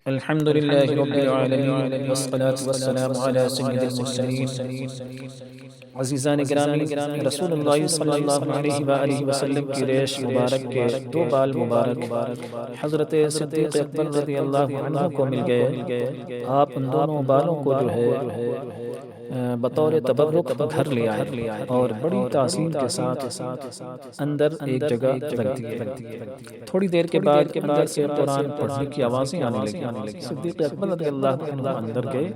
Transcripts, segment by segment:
الحمد لله رب العالمين والصلاة والسلام على سيد المرسلين عزیزان گرامی، رسول اللہ صلی اللہ علیہ وآلہ وسلم کی ریش مبارک کے دو بال مبارک حضرت صدیق اکبر رضی اللہ عنہ کو مل گئے۔ آپ ان دونوں بالوں کو جو ہے بطور تبرک گھر لے آئے اور بڑی تعظیم کے ساتھ اندر ایک جگہ رکھ دیے۔ تھوڑی دیر کے بعد اندر سے قرآن پڑھنے کی آوازیں آنے لگیں۔ صدیق اکبر رضی اللہ عنہ اندر گئے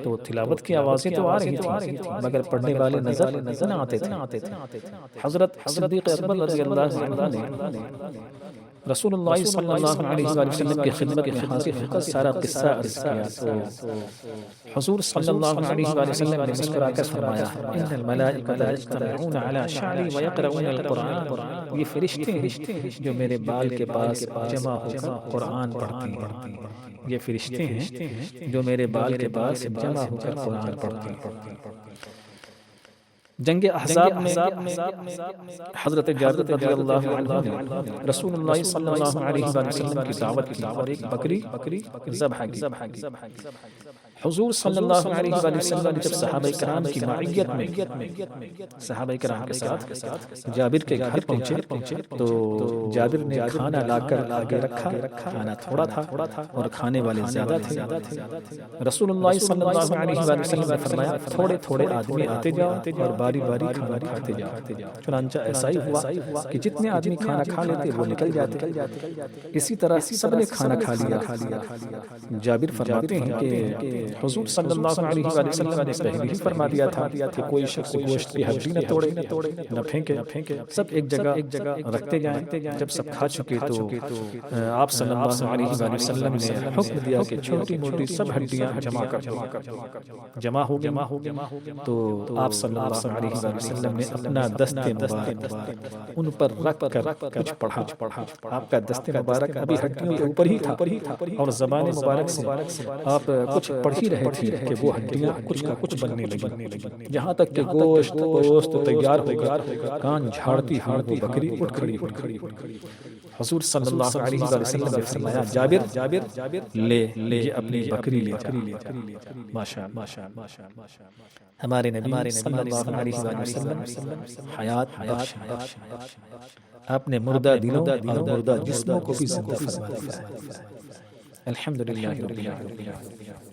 تو تلاوت کی آوازیں تو آ رہی تھیں مگر پڑھنے والے نظر نہ آتے تھے۔ حضرت صدیق اکبر رضی اللہ عنہ نے رسول اللہ صلی اللہ علیہ وسلم کی خدمت میں حاضر ہو کر سارا قصہ عرض کیا تو حضور صلی اللہ علیہ وسلم نے مسکرا کر فرمایا: ان الملائکۃ یجتمعون علی شعری ویقرؤون القرآن۔ یہ فرشتے ہیں جو میرے بال کے پاس جمع ہو کر قرآن پڑھتے ہیں۔ یہ فرشتے ہیں جو میرے بال کے پاس جمع ہو کر قرآن پڑھتے ہیں۔ جنگ احزاب میں حضرت جابر رضی اللہ عنہ نے رسول اللہ صلی اللہ علیہ وسلم کی دعوت کی اور ایک بکری ذبح کی۔ حضور صلی اللہ علیہ وسلم جب صحابہ کرام کی معیت میں صحابہ کرام کے ساتھ جابر کے گھر پہنچے تو جابر نے کھانا لا کر آگے رکھا۔ کھانا تھوڑا تھا اور کھانے والے زیادہ تھے۔ رسول اللہ صلی اللہ علیہ وسلم نے فرمایا: تھوڑے تھوڑے آدمی آتے جاؤ اور باری باری کھانا کھاتے جاؤ۔ چنانچہ ایسا ہی ہوا کہ جتنے آدمی کھانا کھا لیتے وہ نکل جاتے۔ اسی طرح سب نے کھانا کھا لیا۔ جابر فرماتے ہیں کہ حضور صلی اللہ علیہ وسلم نے پہلے ہی فرما دیا تھا کہ کوئی شخص گوشت کی ہڈی نہ توڑے نہ پھینکے، سب ایک جگہ رکھتے جائیں۔ جب سب کھا چکے تو آپ صلی اللہ علیہ وسلم نے حکم دیا کہ چھوٹی موٹی سب ہڈیاں جمع ہو گئی تو آپ صلی اللہ علیہ وسلم نے اپنا دست مبارک ان پر رکھ کر کچھ پڑھا۔ آپ کا دست مبارک ابھی ہڈیوں کے اوپر ہی تھا اور زبان مبارک سے آپ کچھ پڑھ ہی رہے تھے کہ وہ ہڈیاں کچھ کا کچھ بننے لگی، یہاں تک کہ گوشت تیار ہو گیا۔ کان جھاڑتی بکری اٹھ کھڑی۔ حضور صلی اللہ علیہ وسلم نے فرمایا: جابر لے اپنی بکری لے جا۔ ماشاءاللہ، ہمارے نبی صلی اللہ علیہ وسلم حیات بخش۔ آپ نے مردہ دلوں اور مردہ جسموں کو بھی زندہ فرما دیا۔ الحمدللہ رب العالمین۔